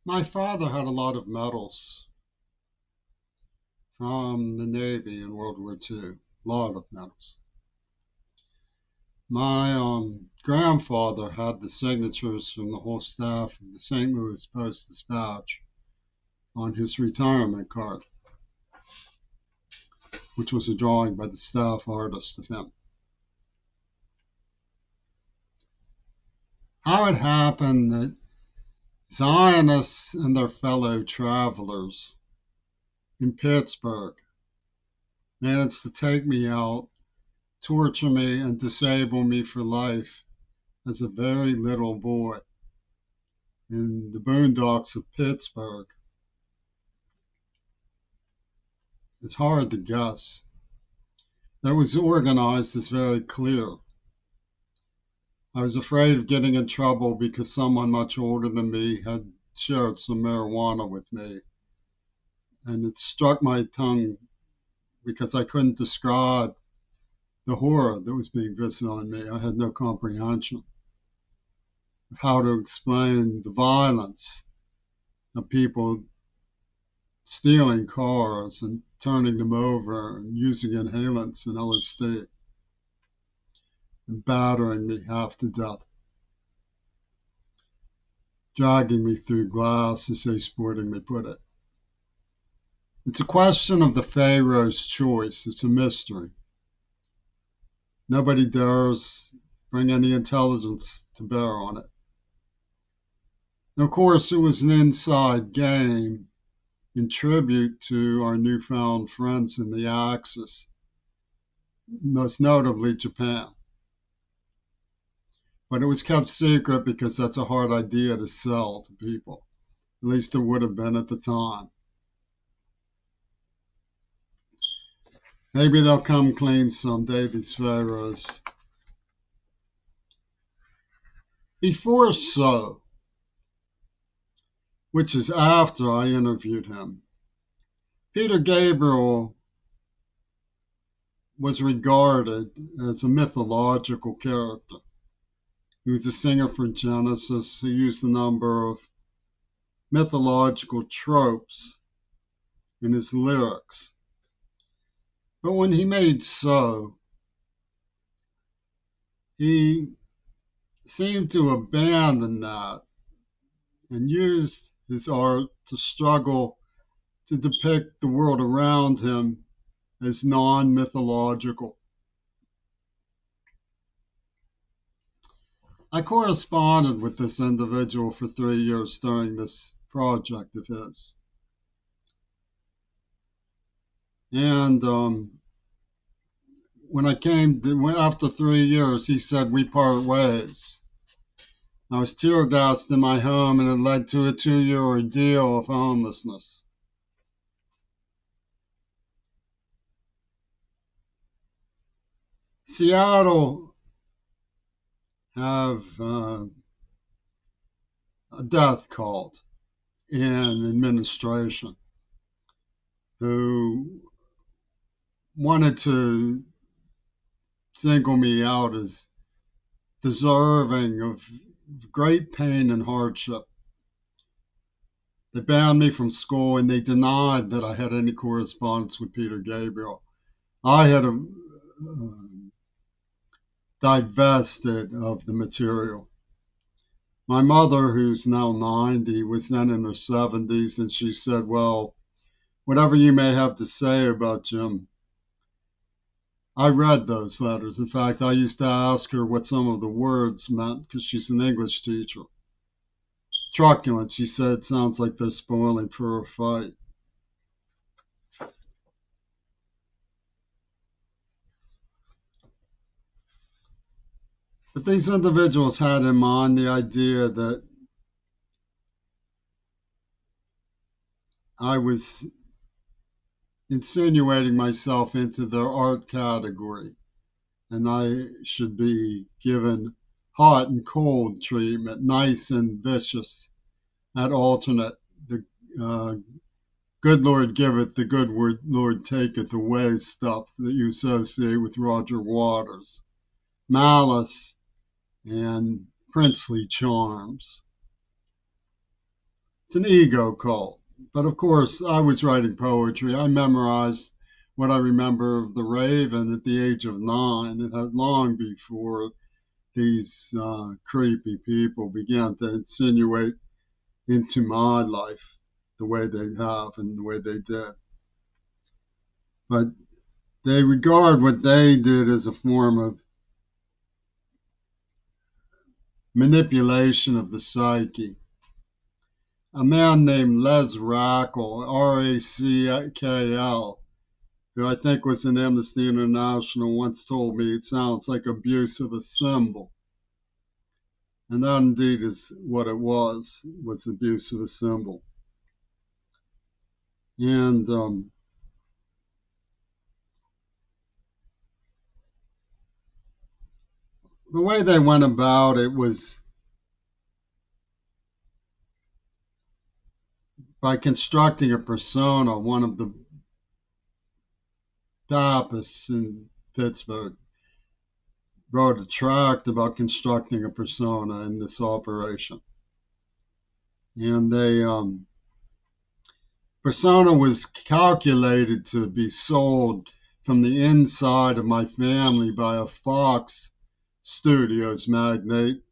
My father had a lot of medals from the Navy in World War II. A lot of medals. My grandfather had the signatures from the whole staff of the St. Louis Post-Dispatch on his retirement card, which was a drawing by the staff artist of him. How it happened that Zionists and their fellow travelers in Pittsburgh managed to take me out, torture me, and disable me for life as a very little boy in the boondocks of Pittsburgh. It's hard to guess. That was organized is very clear. I was afraid of getting in trouble because someone much older than me had shared some marijuana with me. And it struck my tongue because I couldn't describe the horror that was being visited on me. I had no comprehension of how to explain the violence of people stealing cars and turning them over and using inhalants and LSD and battering me half to death, dragging me through glass, as they sportingly put it. It's a question of the Pharaoh's choice. It's a mystery. Nobody dares bring any intelligence to bear on it. And of course, it was an inside game in tribute to our newfound friends in the Axis, most notably Japan. But it was kept secret because that's a hard idea to sell to people. At least it would have been at the time. Maybe they'll come clean someday, these pharaohs. Before So, which is after I interviewed him, Peter Gabriel was regarded as a mythological character. He was a singer for Genesis who used a number of mythological tropes in his lyrics. But when he made So, he seemed to abandon that and used his art to struggle to depict the world around him as non-mythological. I corresponded with this individual for 3 years during this project of his. And after 3 years, he said, "We part ways." I was tear gassed in my home, and it led to a 2-year ordeal of homelessness. Seattle have a death cult in administration who wanted to single me out as deserving of great pain and hardship. They banned me from school, and they denied that I had any correspondence with Peter Gabriel. I had divested of the material. My mother, who's now 90, was then in her 70s, and she said, "Well, whatever you may have to say about Jim." I read those letters. In fact, I used to ask her what some of the words meant because she's an English teacher. Truculent, she said, sounds like they're spoiling for a fight. But these individuals had in mind the idea that I was insinuating myself into their art category, and I should be given hot and cold treatment, nice and vicious, at alternate. The good Lord giveth, the good Lord taketh away stuff that you associate with Roger Waters. Malice and princely charms. It's an ego cult. But of course, I was writing poetry. I memorized what I remember of The Raven at the age of 9. It had long before these creepy people began to insinuate into my life the way they have and the way they did. But they regard what they did as a form of manipulation of the psyche. A man named Les Rackle, Rackl, who I think was in Amnesty International, once told me it sounds like abuse of a symbol. And that indeed is what it was abuse of a symbol. And the way they went about it was by constructing a persona. One of the Papists in Pittsburgh wrote a tract about constructing a persona in this operation. And they persona was calculated to be sold from the inside of my family by a Fox Studios magnate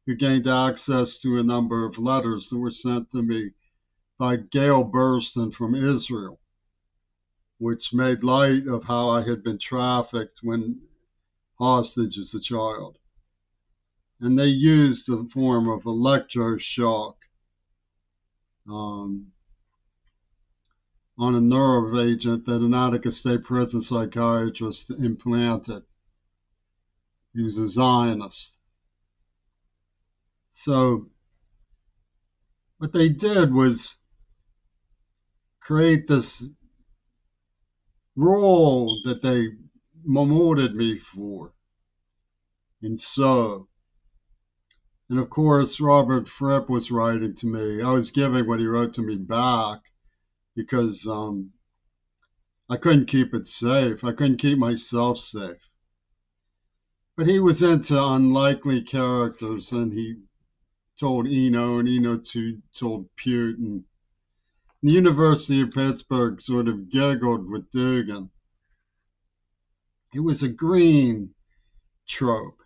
who gained access to a number of letters that were sent to me by Gail Burston from Israel, which made light of how I had been trafficked when hostage as a child. And they used the form of electroshock on a nerve agent that an Attica State Prison psychiatrist implanted. He was a Zionist. So what they did was create this role that they molded me for. And so, and of course, Robert Fripp was writing to me. I was giving what he wrote to me back because I couldn't keep it safe. I couldn't keep myself safe. But he was into unlikely characters, and he told Eno, and Eno told Putin. The University of Pittsburgh sort of giggled with Dugan. It was a green trope.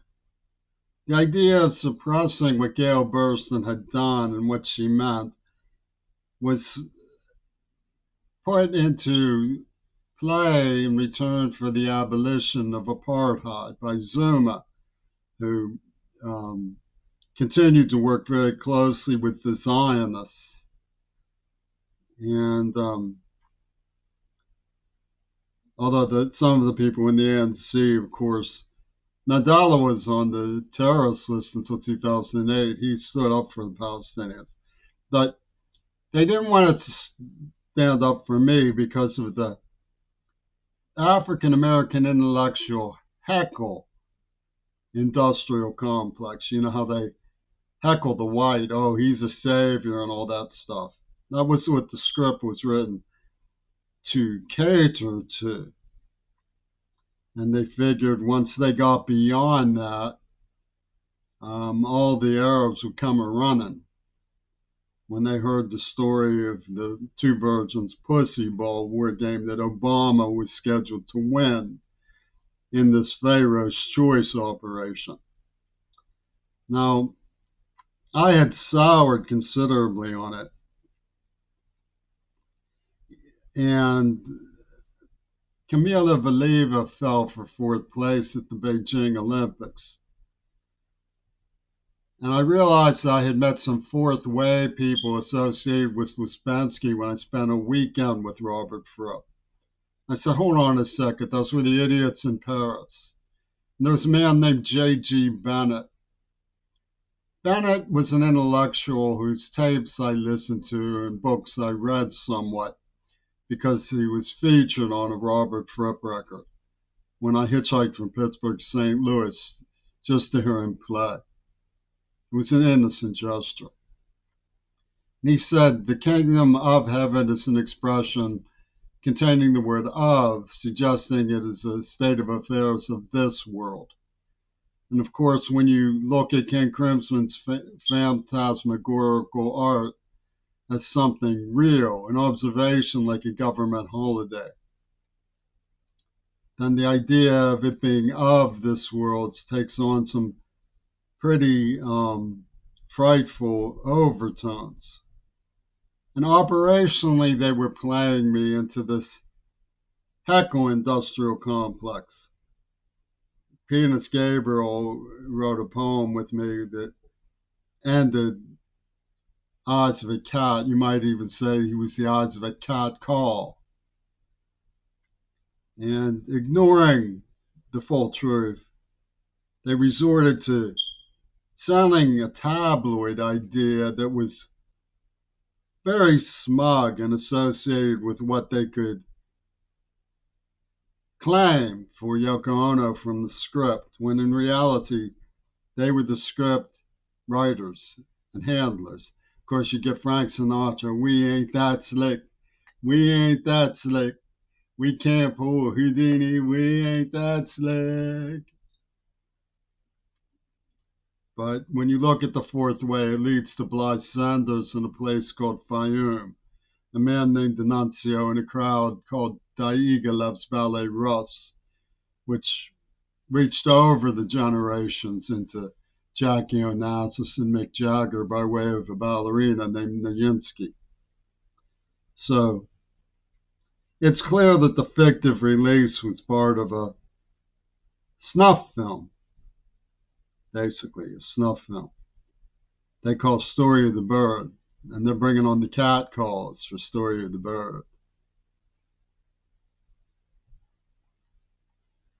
The idea of suppressing what Gail Burston had done and what she meant was put into play in return for the abolition of apartheid by Zuma, who continued to work very closely with the Zionists. And although some of the people in the ANC, of course, Nadala was on the terrorist list until 2008. He stood up for the Palestinians. But they didn't want to stand up for me because of the African American intellectual heckle industrial complex. You know how they heckle the white, oh, he's a savior and all that stuff. That was what the script was written to cater to. And they figured once they got beyond that, all the Arabs would come a-running when they heard the story of the Two Virgins Pussy Bowl war game that Obama was scheduled to win in this Pharaoh's Choice operation. Now, I had soured considerably on it. And Kamila Valieva fell for 4th place at the Beijing Olympics. And I realized I had met some fourth way people associated with Luspensky when I spent a weekend with Robert Fripp. I said, hold on a second, those were the idiots in Paris. And there was a man named J.G. Bennett. Bennett was an intellectual whose tapes I listened to and books I read somewhat because he was featured on a Robert Fripp record when I hitchhiked from Pittsburgh to St. Louis just to hear him play. It was an innocent gesture. And he said, the kingdom of heaven is an expression containing the word of, suggesting it is a state of affairs of this world. And of course, when you look at King Crimson's phantasmagorical art, as something real, an observation like a government holiday. Then the idea of it being of this world takes on some pretty frightful overtones. And operationally, they were playing me into this heckle industrial complex. Penis Gabriel wrote a poem with me that ended odds of a cat. You might even say he was the odds of a cat call. And ignoring the full truth, they resorted to selling a tabloid idea that was very smug and associated with what they could claim for Yoko Ono from the script, when in reality, they were the script writers and handlers. Of course, you get Frank Sinatra, we ain't that slick, we ain't that slick, we can't pull Houdini, we ain't that slick. But when you look at the fourth way, it leads to Blythe Sanders in a place called Fayum, a man named D'Annunzio in a crowd called Daiga Loves Ballet Russ, which reached over the generations into Jackie Onassis and Mick Jagger by way of a ballerina named Nijinsky. So it's clear that the fictive release was part of a snuff film, basically, a snuff film. They call Story of the Bird, and they're bringing on the cat calls for Story of the Bird.